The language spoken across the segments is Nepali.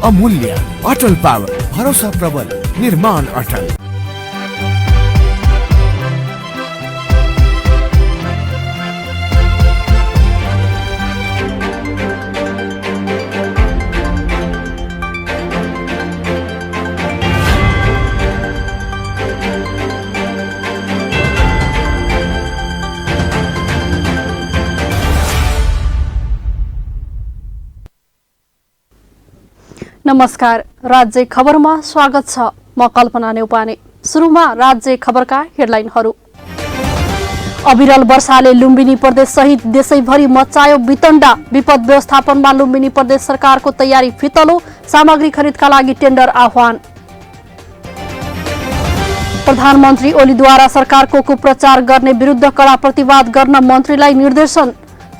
अमूल्य। अटल पावर, भरोसा प्रबल, निर्माण अटल। नमस्कार, राज्य खबरमा स्वागत छ। म कल्पना नेउपाने। सुरुमा राज्य खबरका हेडलाइनहरू। अविरल वर्षाले लुम्बिनी प्रदेश सहित देशैभरि मचायो वितण्डा। विपद व्यवस्थापनमा लुम्बिनी प्रदेश सरकारको तयारी फितलो। सामग्री खरिदका लागि टेन्डर आह्वान। प्रधानमन्त्री ओलीद्वारा सरकारको कुप्रचार गर्ने विरुद्ध कडा प्रतिवाद गर्न मन्त्रीलाई निर्देशन।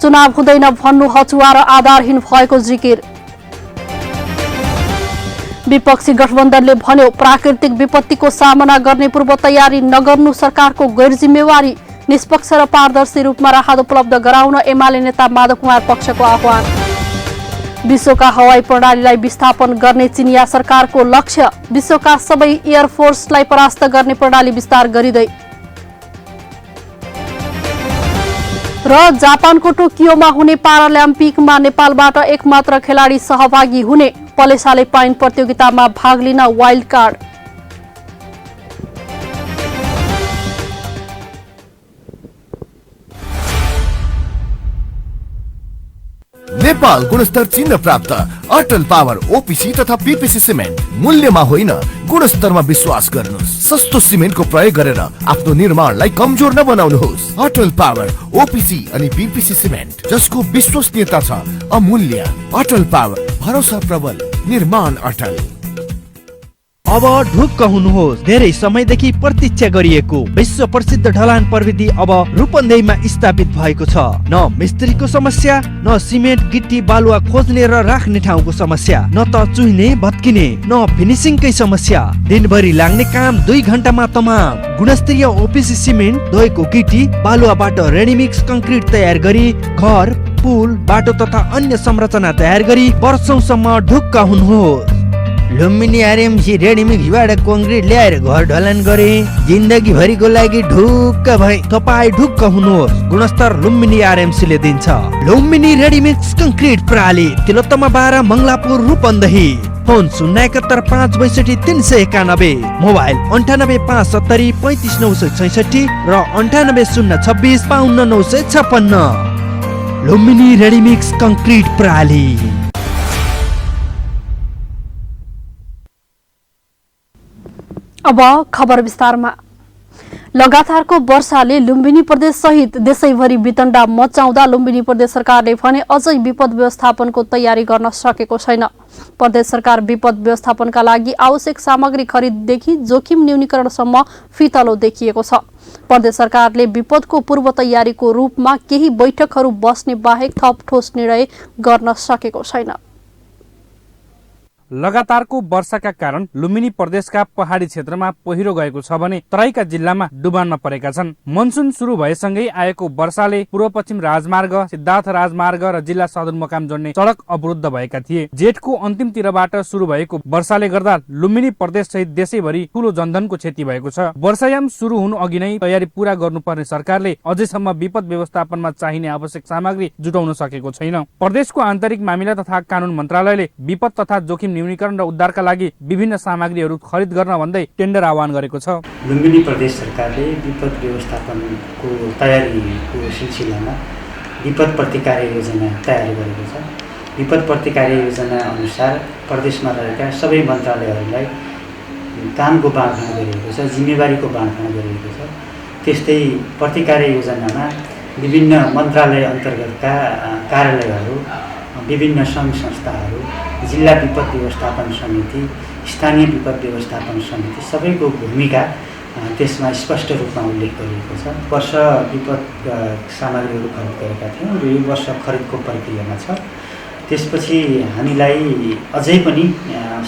चुनाव हुँदैन भन्नु हचुवा र आधारहीन भएको जिकिर। विपक्षी गठबन्धनले भन्यो प्राकृतिक विपत्तिको सामना गर्ने पूर्व तयारी नगर्नु सरकारको गैर जिम्मेवारी। निष्पक्ष र पारदर्शी रूपमा राहत उपलब्ध गराउन एमाले नेता माधव कुमार पक्षको आह्वान। विश्वका हवाई प्रणालीलाई विस्थापन गर्ने चिनिया सरकारको लक्ष्य। विश्वका सबै एयरफोर्सलाई परास्त गर्ने प्रणाली विस्तार गरिँदै। र जापानको टोकियोमा हुने पारालिम्पिकमा नेपालबाट एकमात्र खेलाडी सहभागी हुने। पलेसाले पाइन प्रतियोगितामा भाग लिन वाइल्ड कार्ड। नेपाल गुणस्तर चिन्ह प्राप्त अटल पावर ओपीसी तथा पीपीसी सिमेन्ट। मूल्यमा होइन गुणस्तरमा विश्वास गर्नुहोस्। सस्तो सिमेन्टको प्रयोग गरेर आफ्नो निर्माणलाई कमजोर नबनाउनुहोस्। अटल पावर ओपीसी अनि पीपीसी सिमेन्ट, जसको विश्वसनीयता छ अमूल्य। अटल पावर, भरोसा प्रबल, निर्माण अटल। अब ढुक्क हुनुहोस्। धेरै समयदेखि प्रतीक्षा गरिएको विश्व प्रसिद्ध ढलान प्रविधि अब रूपन्देहीमा स्थापित भएको छ। न मिस्त्रीको समस्या, न सिमेन्ट गिट्टी बालुवा खोज्ने र राख्ने ठाउँको समस्या, न त चुहिने भत्किने, न फिनिसिङकै समस्या। दिनभरि लाग्ने काम 2 घण्टामा तमाम। गुणस्तरीय ओपीसी सिमेन्ट, धोएको गिट्टी बालुवाबाट रेडीमिक्स कंक्रिट तयार गरी घर, पुल, बाटो तथा अन्य संरचना तयार गरी वर्षौंसम्म ढुक्क हुनुहोस्। लुम्बिनी आरएमसी रेडीमिक्सबाट कंक्रिट ल्याएर घर ढलान गरे। जिन्दगी भरिको लागि ढुक्क भए। तपाईँ ढुक्क हुनुहोस्। गुणस्तर लुम्बिनी आरएमसीले दिन्छ। लुम्बिनी रेडीमिक्स कंक्रिट प्रणाली, तिलोत्तमा 12, मङ्गलापुर, रूपन्देही। फोन 071 562 391, मोबाइल 98 570 35 966 र 98 026 52 956। लुम्बिनी रेडीमिक्स कंक्रिट प्रणाली। अब खबर विस्तारमा। लगातारको वर्षाले लुम्बिनी प्रदेश सहित देशैभरि वितण्डा मचाउँदा लुम्बिनी प्रदेश सरकारले भने अझै विपद व्यवस्थापनको तयारी गर्न सकेको छैन। प्रदेश सरकार विपद व्यवस्थापनका लागि आवश्यक सामग्री खरिददेखि जोखिम न्यूनीकरणसम्म फितलो देखिएको छ। प्रदेश सरकारले विपदको पूर्व तयारीको रूपमा केही बैठकहरू बस्ने बाहेक थप ठोस निर्णय गर्न सकेको छैन। लगातारको वर्षाका कारण लुम्बिनी प्रदेशका पहाडी क्षेत्रमा पहिरो गएको छ भने तराईका जिल्लामा डुबानमा परेका छन्। मनसुन सुरु भएसँगै आएको वर्षाले पूर्व पश्चिम राजमार्ग, सिद्धार्थ राजमार्ग र जिल्ला सदरमुकाम जोड्ने सडक अवरुद्ध भएका थिए। जेठको अन्तिमतिरबाट सुरु भएको वर्षाले गर्दा लुम्बिनी प्रदेश सहित देशैभरि ठूलो जनधनको क्षति भएको छ। वर्षायाम सुरु हुनु अघि नै तयारी पूरा गर्नुपर्ने सरकारले अझैसम्म विपद व्यवस्थापनमा चाहिने आवश्यक सामग्री जुटाउन सकेको छैन। प्रदेशको आन्तरिक मामिला तथा कानून मन्त्रालयले विपद तथा जोखिम न्यूनीकरण र उद्धारका लागि विभिन्न सामग्रीहरू खरिद गर्न भन्दै टेन्डर आह्वान गरेको छ। लुम्बिनी प्रदेश सरकारले विपद व्यवस्थापनको तयारीको सिलसिलामा विपद प्रतिकार योजना तयार गरेको छ। विपद प्रतिकार योजना अनुसार प्रदेशमा रहेका सबै मन्त्रालयहरूलाई कामको बाँडफाँड गरिएको छ, जिम्मेवारीको बाँडफाँड गरिएको छ। त्यस्तै प्रतिकार योजनामा विभिन्न मन्त्रालय अन्तर्गतका कार्यालयहरू, विभिन्न सङ्घ संस्थाहरू, जिल्ला विपद व्यवस्थापन समिति, स्थानीय विपद व्यवस्थापन समिति सबैको भूमिका त्यसमा स्पष्ट रूपमा उल्लेख गरिएको छ। वर्ष विपद सामग्रीहरू खरिद गरेका थियौँ र यो वर्ष खरिदको प्रक्रियामा छ। त्यसपछि हामीलाई अझै पनि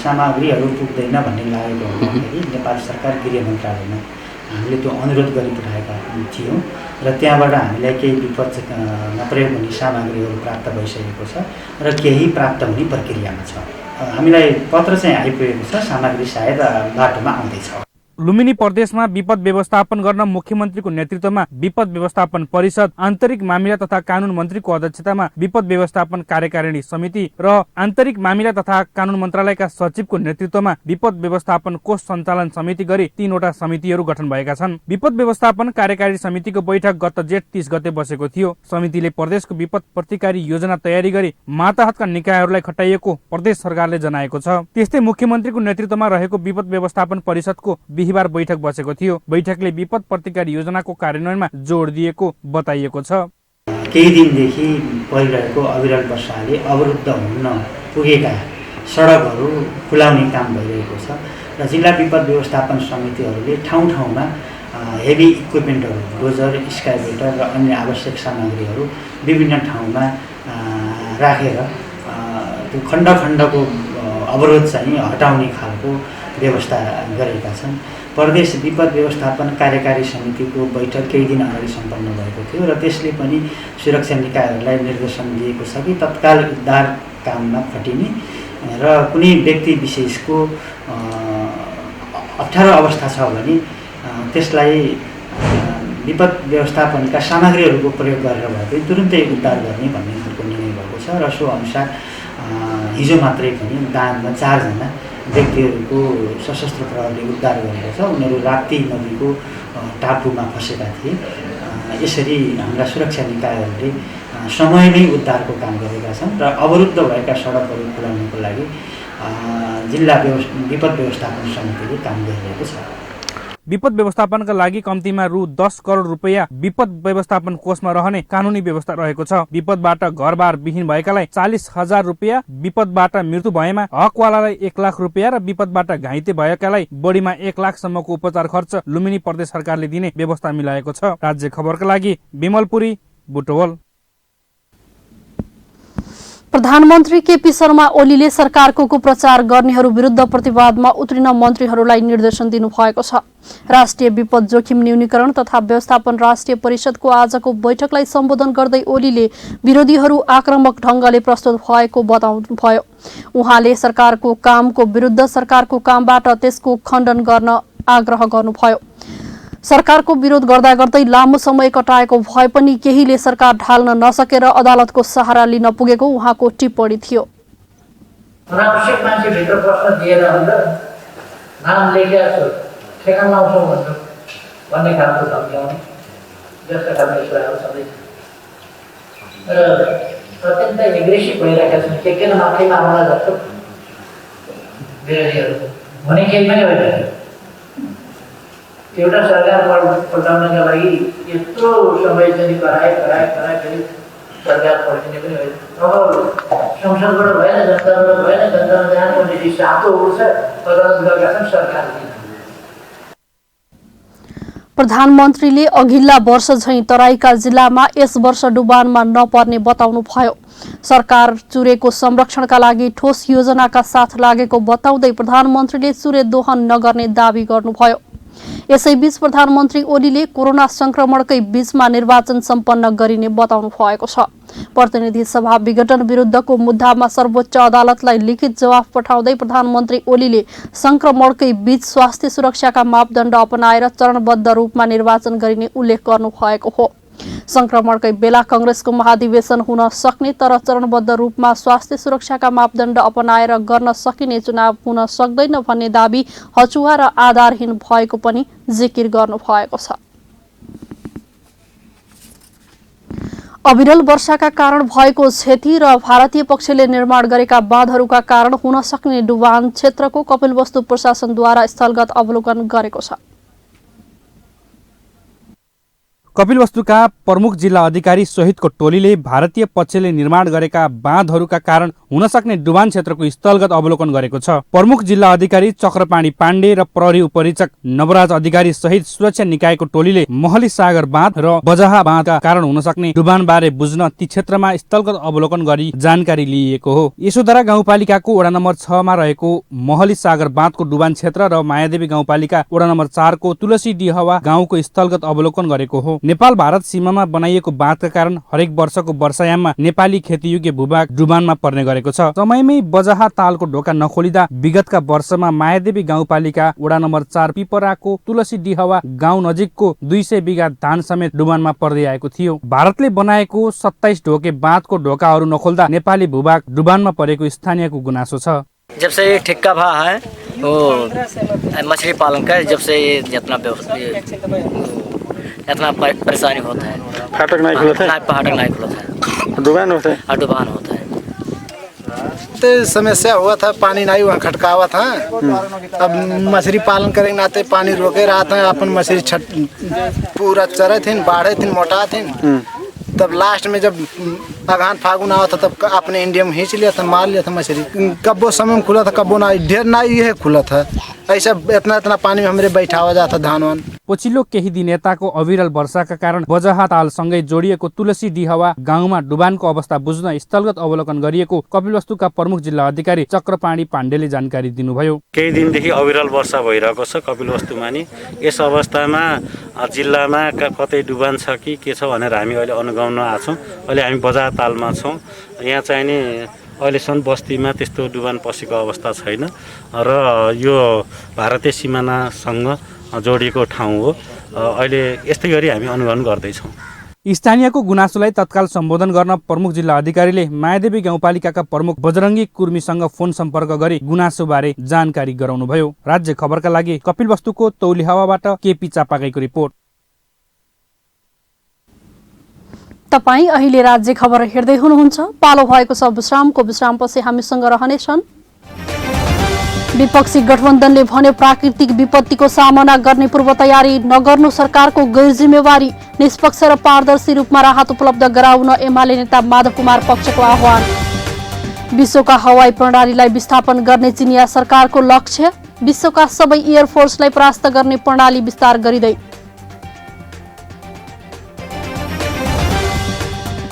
सामग्रीहरू पुग्दैन भन्ने लागेको हुँदाखेरि नेपाल सरकार गृह मन्त्रालयमा हामीले त्यो अनुरोध गरिपठाएका थियौँ र त्यहाँबाट हामीलाई केही विपदमा प्रयोग हुने सामग्रीहरू प्राप्त भइसकेको छ र केही प्राप्त हुने प्रक्रियामा छ। हामीलाई पत्र चाहिँ आइपुगेको छ, सामग्री सायद बाटोमा आउँदैछ। लुम्बिनी प्रदेशमा विपद व्यवस्थापन गर्न मुख्यमन्त्रीको नेतृत्वमा विपद व्यवस्थापन परिषद, आन्तरिक मामिला तथा कानून मन्त्रीको अध्यक्षतामा विपद व्यवस्थापन कार्यकारिणी समिति र आन्तरिक मामिला तथा कानून मन्त्रालयका सचिवको नेतृत्वमा विपद व्यवस्थापन कोष सञ्चालन समिति गरी 3वटा समितिहरू गठन भएका छन्। विपद व्यवस्थापन कार्यकारी समितिको बैठक गत जेठ 30 गते बसेको थियो। समितिले प्रदेशको विपद प्रतिकारी योजना तयारी गरी मातहतका निकायहरूलाई खटाइएको प्रदेश सरकारले जनाएको छ। त्यस्तै मुख्यमन्त्रीको नेतृत्वमा रहेको विपद व्यवस्थापन परिषदको बिहीबार बैठक बसेको थियो। बैठकले विपद प्रतिकारी योजनाको कार्यान्वयनमा जोड दिएको बताइएको छ। केही दिनदेखि परिरहेको अविरल वर्षाले अवरुद्ध हुन पुगेका सडकहरू खुलाउने काम भइरहेको छ र जिल्ला विपद व्यवस्थापन समितिहरूले ठाउँ ठाउँमा हेभी इक्विपमेन्टहरू, डोजर, स्काइवेटर र अन्य आवश्यक सामग्रीहरू विभिन्न ठाउँमा राखेर त्यो खण्ड खण्डको अवरोध चाहिँ हटाउने खालको व्यवस्था गरेका छन्। प्रदेश विपद व्यवस्थापन कार्यकारी समितिको बैठक केही दिन अगाडि सम्पन्न भएको थियो र त्यसले पनि सुरक्षा निकायहरूलाई निर्देशन दिएको छ कि तत्काल उद्धार काममा खटिने र कुनै व्यक्ति विशेषको अप्ठ्यारो अवस्था छ भने त्यसलाई विपद व्यवस्थापनका सामग्रीहरूको प्रयोग गरेर भए पनि तुरुन्तै उद्धार गर्ने भन्ने खालको निर्णय भएको छ र सो अनुसार हिजो मात्रै पनि दाङमा 4 जना व्यक्तिहरूको सशस्त्र प्रहरीले उद्धार गरेको छ। उनीहरू राप्ती नदीको टापुमा फसेका थिए। यसरी हाम्रा सुरक्षा निकायहरूले समयमै उद्धारको काम गरेका छन् र अवरुद्ध भएका सडकहरू खुलाउनको लागि जिल्ला विपद व्यवस्थापन समितिले काम गरिरहेको छ। विपद व्यवस्थापनका लागि कम्तीमा रु 10 करोड रुपैयाँ विपद व्यवस्थापन कोषमा रहने कानुनी व्यवस्था रहेको छ। विपदबाट घरबार विहीन भएकालाई 40,000 रुपैयाँ, विपदबाट मृत्यु भएमा हकवालालाई 1 लाख रुपैयाँ र विपदबाट घाइते भएकालाई बढीमा 1 लाखसम्मको उपचार खर्च लुम्बिनी प्रदेश सरकारले दिने व्यवस्था मिलाएको छ। राज्य खबरका लागि बिमलपुरी, बुटवल। प्रधानमन्त्री केपी शर्मा ओलीले सरकारको कुप्रचार गर्नेहरू विरुद्ध प्रतिवादमा उत्रिन मन्त्रीहरूलाई निर्देशन दिनुभएको छ। राष्ट्रिय विपद जोखिम न्यूनीकरण तथा व्यवस्थापन राष्ट्रिय परिषदको आजको बैठकलाई सम्बोधन गर्दै ओलीले विरोधीहरू आक्रामक ढंगले प्रस्तुत भएको बताउनुभयो। उहाँले सरकारको कामको विरुद्ध सरकारको कामबाट त्यसको खण्डन गर्न आग्रह गर्नुभयो। सरकारको विरोध गर्दा गर्दै लामो समय कटाएको भए पनि केहीले सरकार ढाल्न नसकेर अदालतको सहारा लिन पुगेको उहाँको टिप्पणी थियो। अनावश्यक मान्छे भित्र प्रश्न दिएर नाम लेखेर ठेगान लाउँछौँ भन्ने खालको धम्क्याउने जस्ता खालको कुराहरू छँदैछ र अत्यन्तै एग्रेसिभ भइरहेका छन्। के माथिमा आउन जस्तो विरोधीहरू हुने केही पनि होइन। एउटा सरकार पल्टाउनका लागि यत्रो समय चाहिँ कराए फेरि सरकार पल्टिने पनि होइन। अब संसदबाट भएन, जनताबाट भएन, जनतामा जाने भने सातो उड्छ, अदालत गएका छन् सरकारले। प्रधानमन्त्रीले अघिल्ला वर्ष झैं तराईका जिल्लामा यस वर्ष डुबानमा नपर्ने बताउनुभयो। सरकार चुरेको संरक्षणका लागि ठोस योजनाका साथ लागेको बताउँदै प्रधानमन्त्रीले चुरे दोहन नगर्ने दावी गर्नुभयो। यसैबीच प्रधानमन्त्री ओलीले कोरोना संक्रमणकै बीचमा निर्वाचन सम्पन्न गरिने बताउनु भएको छ। प्रतिनिधि सभा विघटन विरुद्धको मुद्दामा सर्वोच्च अदालतलाई लिखित जवाफ पठाउँदै प्रधानमन्त्री ओलीले संक्रमणकै बीच स्वास्थ्य सुरक्षाका मापदण्ड अपनाएर चरणबद्ध रूपमा निर्वाचन गरिने उल्लेख गर्नु भएको हो। संक्रमणकै बेला कांग्रेसको महाधिवेशन हुन सक्ने तर चरणबद्ध रूपमा स्वास्थ्य सुरक्षाका मापदण्ड अपनाएर गर्न सकिने चुनाव हुन सक्दैन भन्ने दावी हचुवा र आधारहीन भएको पनि जिकिर गर्नु भएको छ। अविरल वर्षाका कारण भएको क्षति र भारतीय पक्षले निर्माण गरेका बाँधहरूका कारण हुन सक्ने डुबान क्षेत्रको कपिलवस्तु प्रशासनद्वारा स्थलगत अवलोकन गरेको छ। कपिलवस्तुका प्रमुख जिल्ला अधिकारी सहितको टोलीले भारतीय पक्षले निर्माण गरेका बाँधहरूका कारण हुन सक्ने डुबान क्षेत्रको स्थलगत अवलोकन गरेको छ। प्रमुख जिल्ला अधिकारी चक्रपाणी पाण्डे र प्रहरी उपरीक्षक नवराज अधिकारी सहित सुरक्षा निकायको टोलीले महली सागर बाँध र बजाहा बाँधका कारण हुन सक्ने डुबान बारे बुझ्न ती क्षेत्रमा स्थलगत अवलोकन गरी जानकारी लिएको हो। यशोधरा गाउँपालिकाको वडा नम्बर 6 मा रहेको महली सागर बाँधको डुबान क्षेत्र र मायादेवी गाउँपालिका वडा नम्बर 4 को तुलसी डिहवा गाउँको स्थलगत अवलोकन गरेको हो। नेपाल भारत सीमामा बनाइएको बाँधका कारण हरेक वर्षको वर्षायाममा नेपाली खेतीयोग्य भूभाग डुबानमा पर्ने गरेको छ। समयमै बजहा तालको ढोका नखोलिँदा विगतका वर्षमा मायादेवी गाउँपालिका वडा नम्बर 4 पिपराको तुलसी डिहवा गाउँ नजिकको 200 बिघा धान समेत डुबानमा पर्दै आएको थियो। भारतले बनाएको 27 ढोके बाँधको ढोकाहरू नखोल्दा नेपाली भूभाग डुबानमा परेको स्थानीयको गुनासो छ। जब से ये ठेका भा है वो मछली पालन का, जब से ये जितना परेशानी होता है, फाटक नहीं खुला था, फाटक नहीं खुला था, डुबान होता है, डुबान होता है। तो समस्या हुआ था, पानी नहीं वहाँ खटकावा था। अब मछली पालन करेंगे नाते पानी रोके रहा था, अपन मछली पूरा चरे थे, बाढ़े थे, मोटा थे। तब लास्ट में जब अगहन फागुन आवा था तब अपने इंडिया में खींच लिया था, मार लिया था मछली। कब्बो समय में खुला था, कब्बो ना, ढेर ना ये खुला था। ऐसा इतना पानी में हमरे बैठावा जाता धान वान। पछिल्लो केही दिन यताको अविरल वर्षाका कारण बजहा तालसँगै जोडिएको तुलसी डिहवा गाउँमा डुबानको अवस्था बुझ्न स्थलगत अवलोकन गरिएको कपिलवस्तुका प्रमुख जिल्ला अधिकारी चक्रपाणी पाण्डेले जानकारी दिनुभयो। केही दिनदेखि अविरल वर्षा भइरहेको छ कपिलवस्तुमा नि। यस अवस्थामा जिल्लामा कतै डुबान छ कि के छ भनेर हामी अहिले अनुगमन आएको छौँ। अहिले हामी बजार तालमा छौँ। यहाँ चाहिँ नि अहिलेसम्म बस्तीमा त्यस्तो डुबान पसेको अवस्था छैन र यो भारतीय सिमानासँग जोडिएको ठाउँ हो। अहिले यस्तै गरी हामी अनुगमन गर्दैछौँ। स्थानीयको गुनासोलाई तत्काल सम्बोधन गर्न प्रमुख जिल्ला अधिकारीले मायादेवी गाउँपालिकाका प्रमुख बजरङ्गी कुर्मीसँग फोन सम्पर्क गरी गुनासोबारे जानकारी गराउनुभयो। राज्य खबरका लागि कपिलवस्तुको तौलिहावाबाट केपी चापागाईको रिपोर्ट। तपाईँ अहिले राज्य खबर हेर्दै हुनुहुन्छ। पालो भएको छ विश्रामको। विश्रामपछि हामीसँग रहनेछन् विपक्षी गठबन्धनले भने प्राकृतिक विपत्तिको सामना गर्ने पूर्व तयारी नगर्नु सरकारको गैर जिम्मेवारी, निष्पक्ष र पारदर्शी रूपमा राहत उपलब्ध गराउन एमाले नेता माधव कुमार पक्षको आह्वान। विश्वका हवाई प्रणालीलाई विस्थापन गर्ने चिनिया सरकारको लक्ष्य, विश्वका सबै एयरफोर्सलाई परास्त गर्ने प्रणाली विस्तार गरिँदै।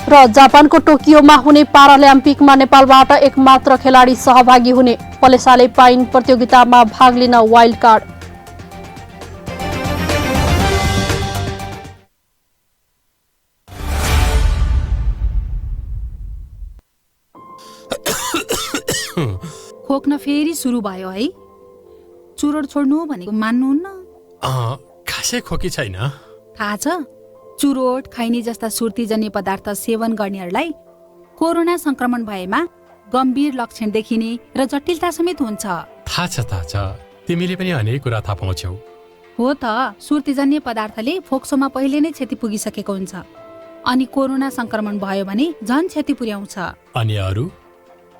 र जापानको टोकियोमा हुने पारालिम्पिकमा नेपालबाट एकमात्र खेलाडी सहभागी हुने, पलेसाले पाइन प्रतियोगितामा भाग लिन वाइल्ड कार्ड। खोक्न फेरि सुरु भयो है। चुरोट छोड्नु भनेको मान्नुहुन्न? खासै खोकी छैन। थाहा छ, चुरोट खैनी जस्ता सुर्तीजन्य पदार्थ सेवन गर्नेहरूलाई कोरोना संक्रमण भएमा गम्भीर लक्षण देखिने र जटिलता समेत हुन्छ। थाहा छ, तिमीले पनि अनेक कुरा थाहा पाउँछौ। हो त, सुर्तीजन्य पदार्थले फोक्सोमा पहिले नै क्षति पुगिसकेको हुन्छ, अनि कोरोना संक्रमण भयो भने झन क्षति पुर्याउँछ। अनि अरू?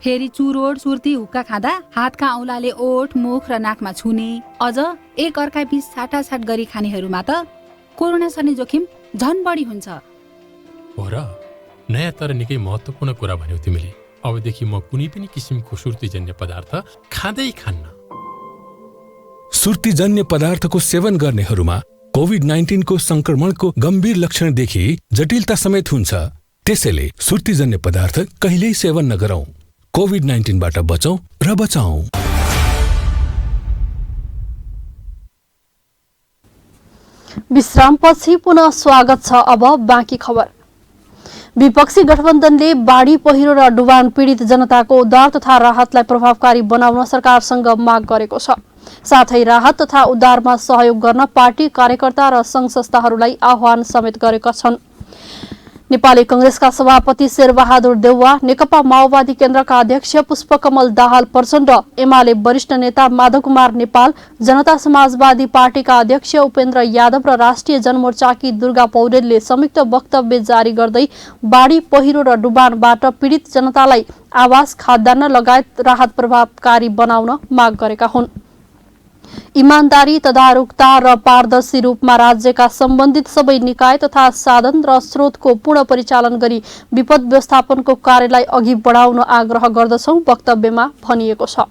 फेरि चुरोट सुर्ती हुक्का खाँदा हातका औलाले ओठ मुख र नाकमा छुने, अझ एक अर्का बीच साटासाट गरी खानेहरूमा त कोरोना सर्ने जोखिम झन बढी हुन्छ। हो र, नयाँ तर निकै महत्त्वपूर्ण कुरा भन्यौ तिमीले। अबदेखि म कुनै पनि किसिमको सुर्तीजन्य पदार्थ खाँदै खान्न। सुर्तीजन्य पदार्थको सेवन गर्नेहरूमा कोभिड-19 को संक्रमणको गम्भीर लक्षणदेखि जटिलता समेत हुन्छ। त्यसैले सुर्तीजन्य पदार्थ कहिल्यै सेवन नगरौं। कोभिड-19 बाट बचौं र बचाऊ। विश्रामपछि पुनः स्वागत छ। अब बाँकी खबर। विपक्षी गठबन्धनले बाढी पहिरो र डुबान पीडित जनताको उद्धार तथा राहतलाई प्रभावकारी बनाउन सरकारसँग माग गरेको छ। साथै राहत तथा उद्धारमा सहयोग गर्न पार्टी कार्यकर्ता र संघ संस्थाहरूलाई आह्वान समेत गरेका छन्। नेपाली कंग्रेसका सभापति शेरबहादुर देउवा, नेकपा माओवादी केन्द्रका अध्यक्ष पुष्पकमल दाहाल प्रचण्ड, एमाले वरिष्ठ नेता माधव कुमार नेपाल, जनता समाजवादी पार्टीका अध्यक्ष उपेन्द्र यादव र राष्ट्रिय जनमोर्चाकी दुर्गा पौडेलले संयुक्त वक्तव्य जारी गर्दै बाढी पहिरो र डुबानबाट पीडित जनतालाई आवास, खाद्यान्न लगायत राहत प्रभावकारी बनाउन माग गरेका हुन्। इमानदारी, तदारुकता र पारदर्शी रूपमा राज्यका सम्बन्धित सबै निकाय तथा साधन र स्रोतको पूर्ण परिचालन गरी विपद व्यवस्थापनको कार्यलाई अघि बढाउन आग्रह गर्दछौं वक्तव्यमा भनिएको छ।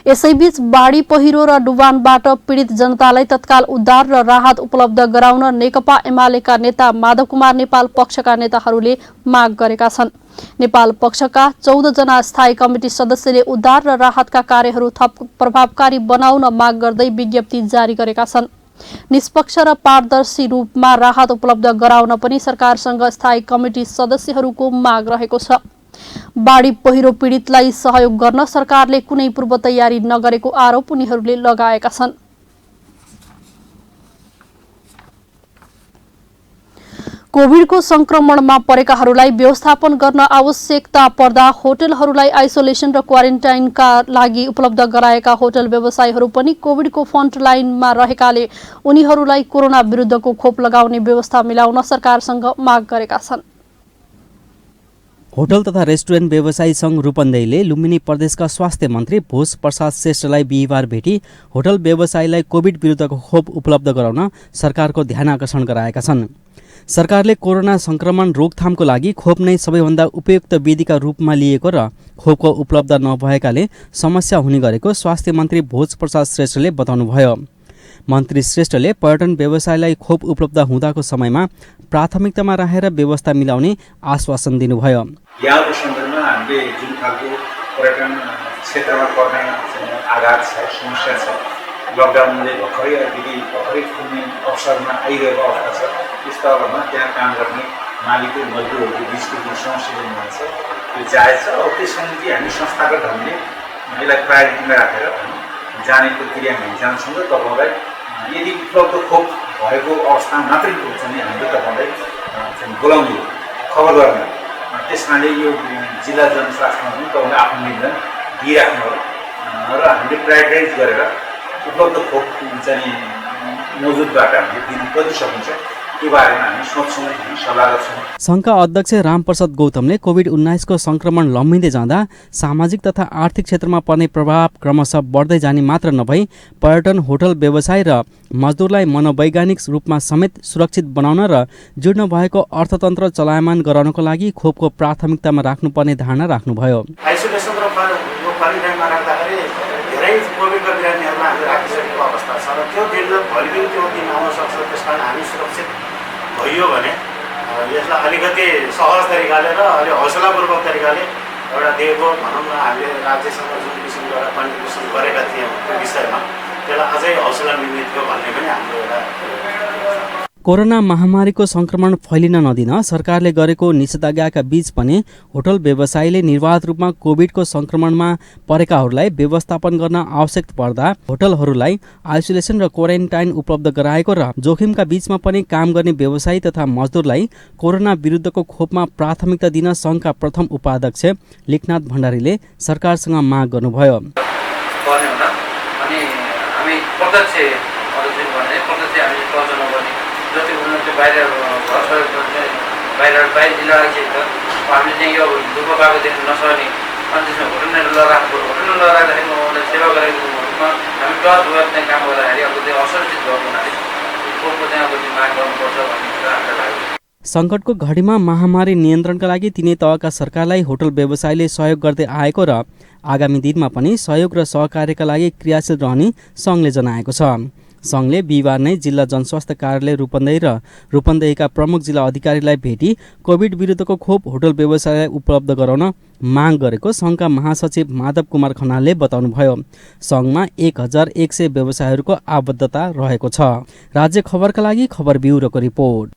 यसैबीच बाढी पहिरो र डुबानबाट पीडित जनतालाई तत्काल उद्धार र राहत उपलब्ध गराउन नेकपा एमालेका नेता माधव कुमार नेपाल पक्षका नेताहरूले माग गरेका छन्। नेपाल पक्षका 14 जना स्थायी कमिटी सदस्यले उद्धार र राहतका कार्यहरू थप प्रभावकारी बनाउन माग गर्दै विज्ञप्ति जारी गरेका छन्। निष्पक्ष र पारदर्शी रूपमा राहत उपलब्ध गराउन पनि सरकारसँग स्थायी कमिटी सदस्यहरूको माग रहेको छ। बाढी पहिरो पीडितलाई सहयोग गर्न सरकारले कुनै पूर्व तयारी नगरेको आरोप उनीहरूले लगाएका छन्। कोभिडको संक्रमणमा परेकाहरूलाई व्यवस्थापन गर्न आवश्यकता पर्दा होटलहरूलाई आइसोलेसन र क्वारेन्टाइनका लागि उपलब्ध गराएका होटल व्यवसायीहरू पनि कोभिडको फ्रन्ट लाइनमा रहेकाले उनीहरूलाई कोरोना विरुद्धको खोप लगाउने व्यवस्था मिलाउन सरकारसँग माग गरेका छन्। होटल तथा रेस्टुरेन्ट व्यवसायी संघ रूपन्देहीले लुम्बिनी प्रदेशका स्वास्थ्य मन्त्री भोज प्रसाद श्रेष्ठलाई बिहिबार भेटी होटल व्यवसायीलाई कोभिड विरुद्धको खोप उपलब्ध गराउन सरकारको ध्यान आकर्षण गराएका छन्। सरकारले कोरोना संक्रमण रोकथामको लागि खोप नै सबैभन्दा उपयुक्त विधिका रूपमा लिएको र खोपको उपलब्ध नभएकाले समस्या हुने गरेको स्वास्थ्य मन्त्री भोज प्रसाद श्रेष्ठले बताउनुभयो। मन्त्री श्रेष्ठले पर्यटन व्यवसायलाई खोप उपलब्ध हुँदाको समयमा प्राथमिकतामा राखेर व्यवस्था मिलाउने आश्वासन दिनुभयो। यहाँको सन्दर्भमा हामीले जुन खालको पर्यटन क्षेत्रमा पर्ने आघात छ, समस्या छ, लकडाउनले भर्खरै खुल्ने अवसरमा आइरहेको अवस्था छ, त्यस्तो अवस्थामा त्यहाँ काम गर्ने मालिक र मजदुरहरूको बिचको जुन समस्या छ त्यो जायज छ। अब त्यसमा निम्ति हामी संस्थागत ढङ्गले यसलाई प्रायोरिटीमा राखेर जाने प्रक्रियामा जान्छौँ र तपाईँलाई यदि उपलब्ध खोप भएको अवस्थामा मात्रै चाहिँ हामीले तपाईँलाई बोलाउने खबर गर्ने, त्यसमाले यो जिल्ला जनस्वास्थ्यमा पनि तपाईँले आफ्नो निवेदन दिइराख्नु हो र हामीले प्रायोरिटाइज गरेर उपलब्ध खोप चाहिँ मौजुदबाट हामीले दिनु कति सकिन्छ त्यो बारेमा हामी सोच्छौँ, हामी सल्लाह गर्छौँ। संघका अध्यक्ष रामप्रसाद गौतमले कोभिड-19 को संक्रमण लम्बिँदै जाँदा सामाजिक तथा आर्थिक क्षेत्रमा पर्ने प्रभाव क्रमशः बढ्दै जाने मात्र नभई पर्यटन, होटल व्यवसाय र मजदुरलाई मनोवैज्ञानिक रूपमा समेत सुरक्षित बनाउन र जीर्ण भएको अर्थतन्त्र चलायमान गराउनको लागि खोपको प्राथमिकतामा राख्नुपर्ने धारणा राख्नुभयो। आइसोलेसन र क्वारेन्टाइनमा राख्दाखेरि धेरै कोभिडका बिरामीहरूलाई हामीले राखिसकेको अवस्था छ र त्यो दिन भोलि पनि त्यो दिन आउन सक्छ। त्यस कारण हामी सुरक्षित भइयो भने यसलाई अलिकति सहज तरिकाले र अलि हौसलापूर्वक तरिकाले एउटा दिएको भनौँ न हामीले राज्यसँग जुन किसिमको एउटा कन्ट्रिब्युसन गरेका थियौँ त्यो विषयमा त्यसलाई अझै हौसला मिल्ने थियो भन्ने पनि हाम्रो एउटा। कोरोना महामारीको संक्रमण फैलिन नदिन सरकारले गरेको निषेधाज्ञाका बीच पनि होटल व्यवसायीले निर्वाध रूपमा कोभिडको संक्रमणमा परेकाहरूलाई व्यवस्थापन गर्न आवश्यक पर्दा होटलहरूलाई आइसोलेसन र क्वारेन्टाइन उपलब्ध गराएको र जोखिमका बीचमा पनि काम गर्ने व्यवसायी तथा मजदुरलाई कोरोना विरुद्धको खोपमा प्राथमिकता दिन संघका प्रथम उपाध्यक्ष लेखनाथ भण्डारीले सरकारसँग माग गर्नुभयो। जति हुनुहुन्छ बाहिर बाहिर जिल्ला हामीले चाहिँ यो दुःख पाएको देख्न नसक्ने अनि त्यसमा होटल नराख्दाखेरि उहाँलाई सेवा गरेको रूपमा हामी प्लस वेब चाहिँ काम गर्दाखेरि अब त्यो असुरक्षित भएको हुनाले खोपको चाहिँ अब माग गर्नुपर्छ भन्ने कुरा हामीलाई लाग्यो। सङ्कटको घडीमा महामारी नियन्त्रणका लागि तिनै तहका सरकारलाई होटल व्यवसायले सहयोग गर्दै आएको र आगामी दिनमा पनि सहयोग र सहकार्यका लागि क्रियाशील रहने सङ्घले जनाएको छ। सङ्घले बिहिबार नै जिल्ला जनस्वास्थ्य कार्यालय रूपन्देही र रूपन्देहीका प्रमुख जिल्ला अधिकारीलाई भेटी कोभिड विरुद्धको खोप होटल व्यवसायलाई उपलब्ध गराउन माग गरेको सङ्घका महासचिव माधव कुमार खनालले बताउनुभयो। सङ्घमा 1100 व्यवसायहरूको आबद्धता रहेको छ। राज्य खबरका लागि खबर ब्युरोको रिपोर्ट।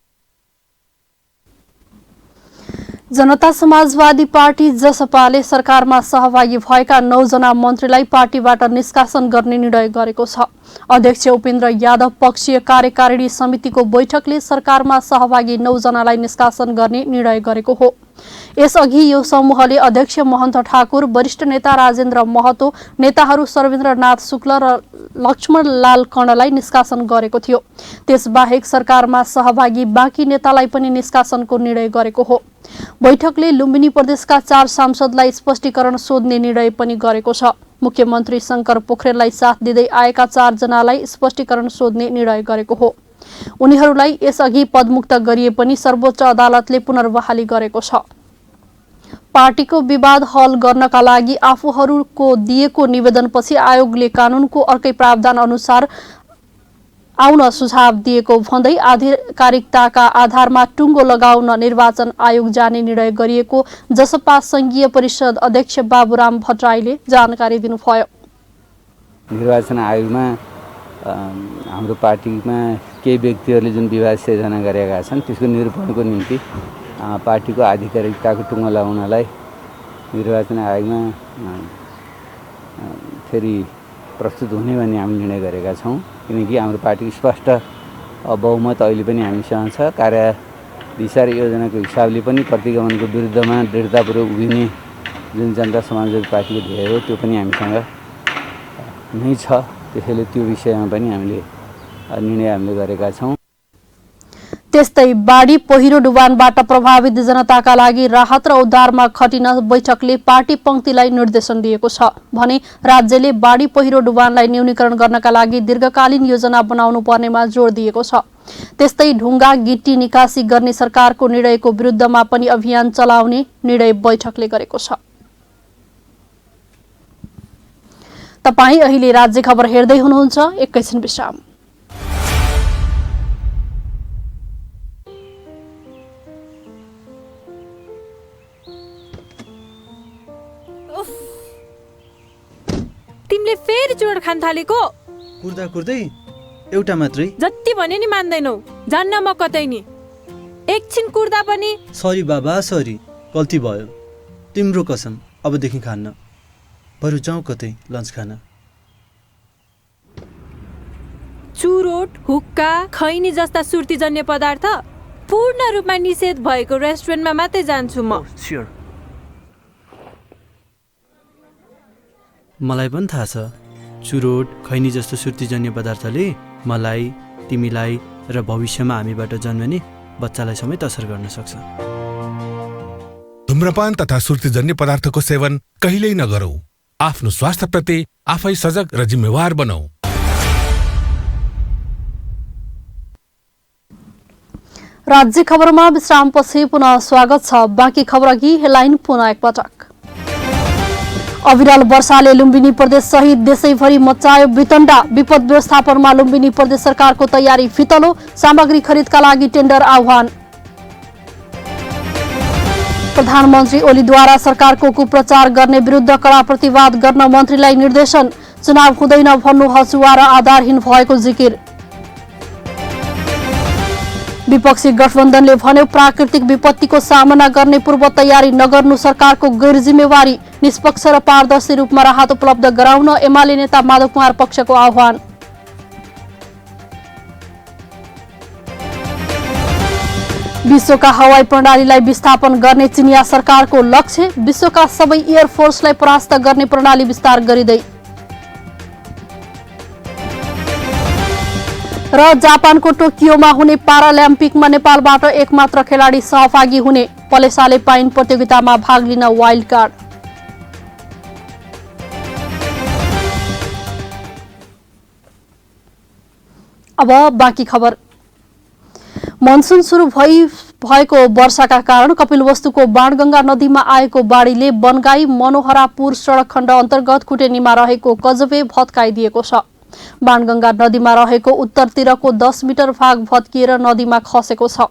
जनता समाजवादी पार्टी जसपाले सरकारमा सहभागी भएका 9 जना मन्त्रीलाई पार्टीबाट निष्कासन गर्ने निर्णय गरेको छ। अध्यक्ष उपेन्द्र यादव पक्षीय कार्यकारिणी समितिको बैठकले सरकारमा सहभागी 9 जनालाई निष्कासन गर्ने निर्णय गरेको हो। यसअघि यो समूहले अध्यक्ष महन्त ठाकुर, वरिष्ठ नेता राजेन्द्र महतो, नेताहरू सर्वेन्द्रनाथ शुक्ल र लक्ष्मण लाल कर्णलाई निष्कासन गरेको थियो। त्यसबाहेक सरकारमा सहभागी बाँकी नेतालाई पनि निष्कासनको निर्णय गरेको हो। बैठकले लुम्बिनी प्रदेशका 4 सांसदलाई स्पष्टीकरण सोध्ने निर्णय पनि गरेको छ। मुख्यमन्त्री शंकर पोखरेललाई साथ दिँदै आएका 4 जनालाई स्पष्टीकरण सोध्ने निर्णय गरेको हो। उनीहरूलाई यसअघि पदमुक्त गरिए पनि सर्वोच्च अदालतले पुनर्बहाली गरेको छ। पार्टीको विवाद हल गर्नका लागि आफूहरूको दिएको निवेदनपछि आयोगले कानूनको अर्कै प्रावधान अनुसार आउन सुझाव दिएको भन्दै आधिकारिकताका आधारमा टुङ्गो लगाउन निर्वाचन आयोग जाने निर्णय गरिएको जसपा संघीय परिषद अध्यक्ष बाबुराम भट्टराईले जानकारी दिनुभयो। निर्वाचन आयोगमा हाम्रो पार्टीमा केही व्यक्तिहरूले जुन विवाद सिर्जना गरेका छन् त्यसको निरूपणको निम्ति पार्टीको आधिकारिकताको टुङ्गो लगाउनलाई निर्वाचन आयोगमा फेरि प्रस्तुत हुने भन्ने हामी निर्णय गरेका छौँ। किनकि हाम्रो पार्टीको स्पष्ट बहुमत अहिले पनि हामीसँग छ। कार्यविचार योजनाको हिसाबले पनि प्रतिगमनको विरुद्धमा दृढतापूर्वक उभिने जुन जनता समाजवादी पार्टीको ध्येय हो त्यो पनि हामीसँग नै छ। त्यसैले त्यो विषयमा पनि हामीले निर्णय गरेका छौँ। त्यस्तै बाढी पहिरो डुबानबाट प्रभावित जनताका लागि राहत र उद्धारमा खटिन बैठकले पार्टी पंक्तिलाई निर्देशन दिएको छ भने राज्यले बाढी पहिरो डुबानलाई न्यूनीकरण गर्नका लागि दीर्घकालीन योजना बनाउनु पर्नेमा जोड दिएको छ। त्यस्तै ढुङ्गा गिट्टी निकासी गर्ने सरकारको निर्णयको विरुद्धमा पनि अभियान चलाउने निर्णय बैठकले गरेको छ। तपाई अहिले राज्य खबर हेर्दै हुनुहुन्छ, एकैछिन विश्राम। तिमीले फेरि चोर खान थालेको? कुर्दा कुर्दै एउटा मात्रै? जति भने नि मान्दैनौ, जान्न म कतै नि। एकछिन कुर्दा पनि। सरी बाबा, सरी, गल्ती भयो। तिम्रो कसम, अबदेखि खान्न। बरु जाउँ कतै लन्च खान। चुरोट, हुक्का, खैनी जस्ता सुर्तीजन्य पदार्थ पूर्ण रूपमा निषेध भएको रेस्टुरेन्टमा मात्रै जान्छु म। मलाई पनि थाहा छ, चुरोट, खैनी जस्तो सुर्तीजन्य पदार्थले मलाई, तिमीलाई र भविष्यमा हामीबाट जन्मने बच्चालाई समेत असर गर्न सक्छ। धूम्रपान तथा सुर्तीजन्य पदार्थको सेवन कहिल्यै नगरौं। आफ्नो स्वास्थ्यप्रति आफै सजग र जिम्मेवार बनौ। राज्य खबरमा विश्रामपछि पुनः स्वागत छ। बाँकी खबर अघि हेडलाइन पुनः एकपटक। अविरल वर्षाले लुम्बिनी प्रदेश सहित देशैभरि मचायो वितण्डा। विपद व्यवस्थापनमा लुम्बिनी प्रदेश सरकारको तयारी फितलो। सामग्री खरिदका लागि टेन्डर आह्वान। प्रधानमन्त्री ओलीद्वारा सरकारको कुप्रचार गर्ने विरुद्ध कड़ा प्रतिवाद गर्न मन्त्रीलाई निर्देशन। चुनाव हुँदैन भन्नु हसुवा र आधारहीन भएको जिकिर। विपक्षी गठबन्धनले भन्यो प्राकृतिक विपत्तिको सामना गर्ने पूर्व तयारी नगर्नु सरकारको गैर जिम्मेवारी। निष्पक्ष र पारदर्शी रूपमा राहत उपलब्ध गराउन एमाले नेता माधव कुमार पक्षको आह्वान। विश्वका हवाई प्रणालीलाई विस्थापन गर्ने चिनिया सरकारको लक्ष्य। विश्वका सबै एयरफोर्सलाई परास्त गर्ने प्रणाली विस्तार गरिँदै। र जापानको टोकियोमा हुने पारालिम्पिकमा नेपालबाट एकमात्र खेलाडी सहभागी हुने। पलेसाले पाइन प्रतियोगितामा भाग लिन वाइल्ड कार्ड। अब बाँकी खबर। मनसुन सुरु भएको वर्षाका कारण कपिलवस्तुको बाणगंगा नदीमा आएको बाढीले बनगाई मनोहरापुर सडक खण्ड अन्तर्गत कुटेनीमा रहेको कजबे भत्काइदिएको छ। बाणगंगा नदीमा रहेको उत्तरतिरको 10 मिटर भाग भत्किएर नदीमा खसेको छ।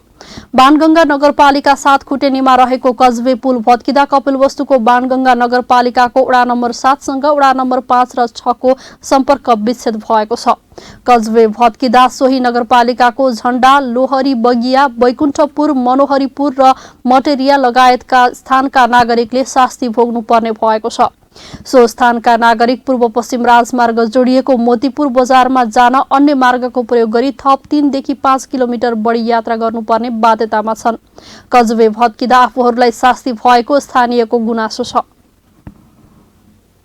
बाणगंगा नगरपालिका 7 खुटेनीमा रहेको कजबे पुल भत्किँदा कपिलवस्तुको बाणगंगा नगरपालिकाको वडा नम्बर 7 सँग वडा नम्बर 5 र 6 को सम्पर्क विच्छेद भएको छ। कजबे भत्किँदा सोही नगरपालिकाको झण्डा, लोहरी, बगिया, बैकुण्ठपुर, मनोहरीपुर र मटेरिया लगायतका स्थानका नागरिकले शास्ति भोग्नु पर्ने भएको छ। सो स्थानका नागरिक पूर्व पश्चिम राजमार्ग जोडिएको मोतीपुर बजारमा जान अन्य मार्गको प्रयोग गरी थप 3 देखि 5 किलोमिटर बढी यात्रा गर्नुपर्ने बाध्यतामा छन्। कजबे भत्किँदा आफूहरूलाई शास्ति भएको स्थानीयको गुनासो छ।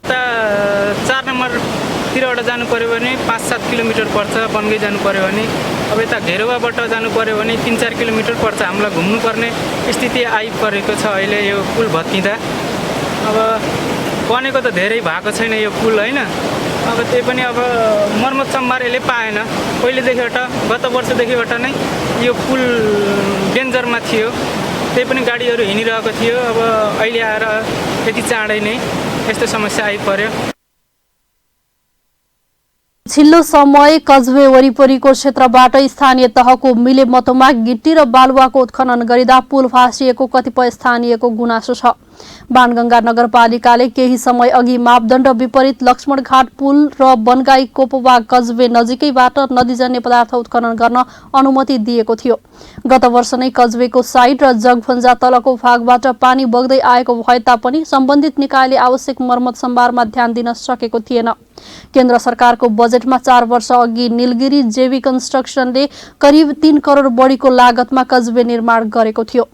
4 नम्बरतिरबाट जानु पर्यो भने 5-7 किलोमिटर पर्छ। बनगै जानु पर्यो भने अब यता घेरुवाबाट जानु पर्यो भने 3-4 किलोमिटर पर्छ। हामीलाई घुम्नुपर्ने स्थिति आइपरेको छ अहिले यो पुल भत्किँदा। अब बनेको त धेरै भएको छैन यो पुल हैन। अब त्यही पनि अब मर्मत सम्भारले पाएन। पहिलेदेखिबाट गत वर्षदेखिबाट नै यो पुल डेन्जरमा थियो। त्यही पनि गाडीहरू हिँडिरहेको थियो। अब अहिले आएर यति चाँडै नै यस्तो समस्या आइपर्यो। छिल्लो समय कजबे वरिपरिको क्षेत्रबाट स्थानीय तहको मिलेमतोमा गिट्टी र बालुवाको उत्खनन गरिँदा पुल भाँसिएको कतिपय स्थानीयको गुनासो छ। बाणगंगा नगरपालिकाले केही समय अघि मापदण्ड विपरीत लक्ष्मणघाट पुल र बनगाई कोपवा कजवे नजिकैबाट नदीजन्य पदार्थ उत्खनन गर्न अनुमति दिएको थियो। गत वर्ष नै कजवेको साइड र जगभन्जा तलको भागबाट पानी बग्दै आएको भए तापनि सम्बन्धित निकायले आवश्यक मर्मत सम्भारमा ध्यान दिन सकेको थिएन। केन्द्र सरकारको बजेटमा 4 वर्ष अघि नीलगिरी जेवी कन्स्ट्रक्सनले करिब 3 करोड बढीको लागतमा कजवे निर्माण गरेको थियो।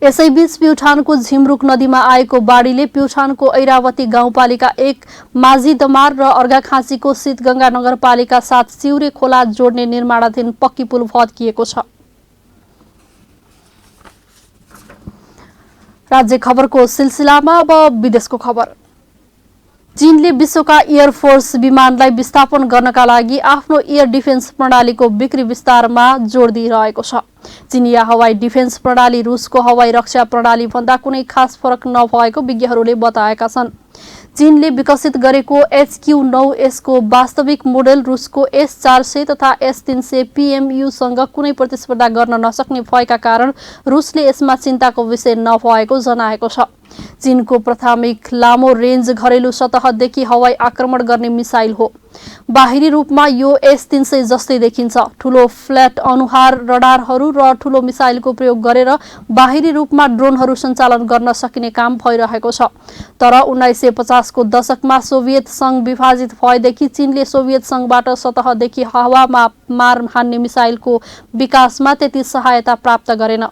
यसैबीच प्युठानको झिमरुक नदीमा आएको बाढीले प्युठानको ऐरावती गाउँपालिका 1 माझीदमार र अर्घाखाँचीको शीतगंगा नगरपालिका 7 सिउरे खोला जोड्ने निर्माणाधीन पक्की पुल भत्किएको छ। राज्य खबरको सिलसिलामा अब विदेशको खबर। चीनले विश्वका एयरफोर्स विमानलाई विस्थापन गर्नका लागि आफ्नो एयर डिफेन्स प्रणालीको बिक्री विस्तारमा जोड दिइरहेको छ। चीनिया हवाई डिफेन्स प्रणाली रुसको हवाई रक्षा प्रणाली भन्दा कुनै खास फरक नभएको विज्ञहरूले बताएका छन्। चीनले विकसित गरेको HQ-9S को वास्तविक मोडेल रुसको S-400 तथा S-300 PMU सँग कुनै प्रतिस्पर्धा गर्न नसक्ने भएका कारण रुसले यसमा चिन्ताको विषय नभएको जनाएको छ। चीनको प्राथमिक लामो रेन्ज घरेलु सतहदेखि हवाई आक्रमण गर्ने मिसाइल हो। बाहिरी रूपमा यो S-300 जस्तै देखिन्छ। ठूलो फ्ल्याट अनुहार रडारहरू र ठूलो मिसाइलको प्रयोग गरेर बाहिरी रूपमा ड्रोनहरू सञ्चालन गर्न सकिने काम भइरहेको छ। तर 1950 को दशकमा सोभियत संघ विभाजित भएदेखि चीनले सोभियत संघबाट सतहदेखि हावामा मार हान्ने मिसाइलको विकासमा त्यति सहायता प्राप्त गरेन।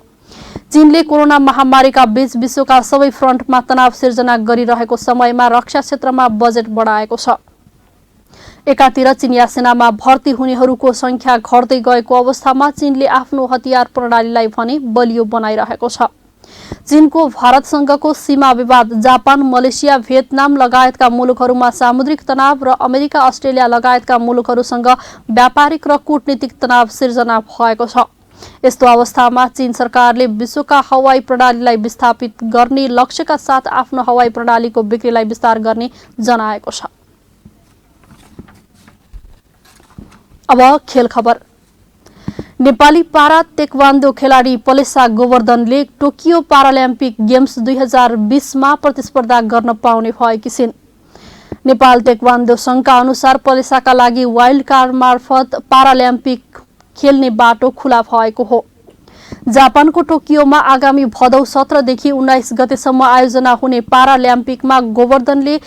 चीनले कोरोना महामारीका बीच विश्वका सबै फ्रन्टमा तनाव सिर्जना गरिरहेको समयमा रक्षा क्षेत्रमा बजेट बढाएको छ। एकातिर चीनिया सेनामा भर्ती हुनेहरूको संख्या घट्दै गएको अवस्थामा चीनले आफ्नो हतियार प्रणालीलाई भने बलियो बनाइरहेको छ। चीनको भारतसँगको सीमा विवाद, जापान, मलेसिया, भियतनाम लगायतका मुलुकहरूमा सामुद्रिक तनाव र अमेरिका, अस्ट्रेलिया लगायतका मुलुकहरूसँग व्यापारिक र कूटनीतिक तनाव सिर्जना भएको छ। यस्तो अवस्थामा चीन सरकारले विश्वका हवाई प्रणालीलाई विस्थापित गर्ने लक्ष्यका साथ आफ्नो हवाई प्रणालीको बिक्रीलाई विस्तार गर्ने जनाएको छ। अब खेल खबर। नेपाली पारा तेक्वान्दो खेलाडी पलेसा गोवर्धनले टोकियो पारालिम्पिक गेम्स 2020 मा प्रतिस्पर्धा गर्न पाउने भएकी छिन्। नेपाल तेक्वान्दो संघका अनुसार पलेसाका लागि वाइल्ड कार्ड मार्फत पारालिम्पिक खेल्ने बाटो खुला भएको हो। जापानको टोकियोमा आगामी भदौ 17 देखि 19 गतेसम्म आयोजना हुने पारालिम्पिकमा गोवर्धनले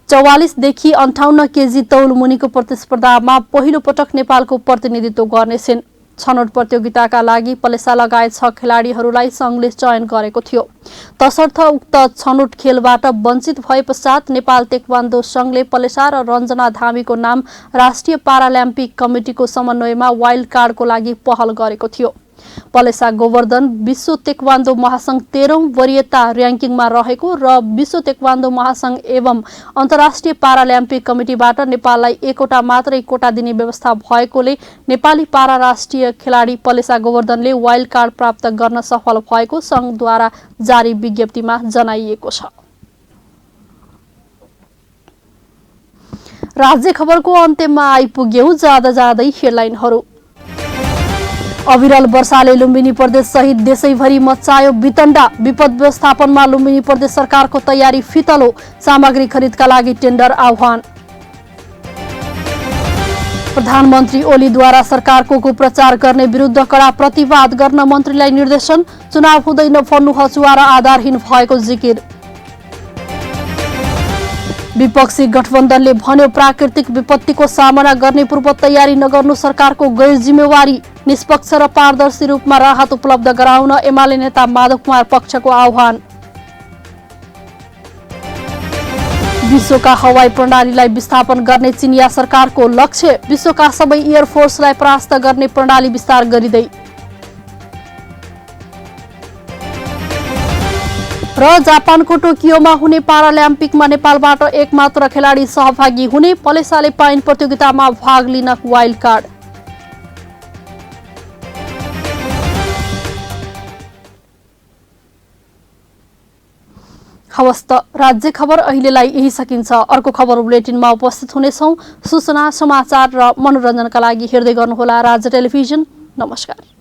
44 देखि 58 केजी तौल मुनिको प्रतिस्पर्धामा पहिलो पटक नेपालको प्रतिनिधित्व गर्नेछिन्। छनौट प्रतियोगिताका लागि पलेसा लगायत 6 खेलाडीहरूलाई संघले चयन गरेको थियो। तसर्थ उक्त छनौट खेलबाट वञ्चित भए पश्चात नेपाल तेक्वान्दो संघले पलेसा र रञ्जना धामीको नाम राष्ट्रिय पारालिम्पिक कमिटिको समन्वयमा वाइल्ड कार्डको लागि पहल गरेको थियो। पलेसा गोवर्धन विश्व तेक्वान्दो महासंघ 13औं वरियता र्याङ्किङमा रहेको र विश्व तेक्वान्दो महासंघ एवं अन्तर्राष्ट्रिय पारालिम्पिक कमिटिबाट नेपाललाई एकवटा मात्रै कोटा दिने व्यवस्था भएकोले नेपाली पारा राष्ट्रिय खेलाडी पलेसा गोवर्धनले वाइल्ड कार्ड प्राप्त गर्न सफल भएको संघद्वारा जारी विज्ञप्तिमा जनाइएको छ। राज्य खबरको अन्त्यमा आइपुग्यौं। जाँदा जाँदै हेडलाइनहरू। अविरल वर्षाले लुम्बिनी प्रदेश सहित देशैभरि मच्चायो वितण्डा। विपद व्यवस्थापनमा लुम्बिनी प्रदेश सरकारको तयारी फितलो। सामग्री खरिदका लागि टेन्डर आह्वान। प्रधानमन्त्री ओलीद्वारा सरकारको कुप्रचार गर्ने विरुद्ध कडा प्रतिवाद गर्न मन्त्रीलाई निर्देशन। चुनाव हुँदैन भन्नु हचुवा र आधारहीन भएको जिकिर। विपक्षी गठबन्धनले भन्यो प्राकृतिक विपत्तिको सामना गर्ने पूर्व तयारी नगर्नु सरकारको गैर जिम्मेवारी। निष्पक्ष र पारदर्शी रूपमा राहत उपलब्ध गराउन एमाले नेता माधव कुमार पक्षको आह्वान। विश्वका हवाई प्रणालीलाई विस्थापन गर्ने चिनिया सरकारको लक्ष्य। विश्वका सबै एयरफोर्सलाई परास्त गर्ने प्रणाली विस्तार गरिँदै। र जापानको टोकियोमा हुने पारालिम्पिकमा नेपालबाट एकमात्र खेलाडी सहभागी हुने। पलेसाले पाइन प्रतियोगितामा भाग लिन वाइल्ड कार्ड। हवस् त राज्य खबर अहिलेलाई यही सकिन्छ। अर्को खबर बुलेटिनमा उपस्थित हुनेछौं। सूचना, समाचार र मनोरञ्जनका लागि हेर्दै गर्नुहोला राज्य टेलिभिजन। नमस्कार।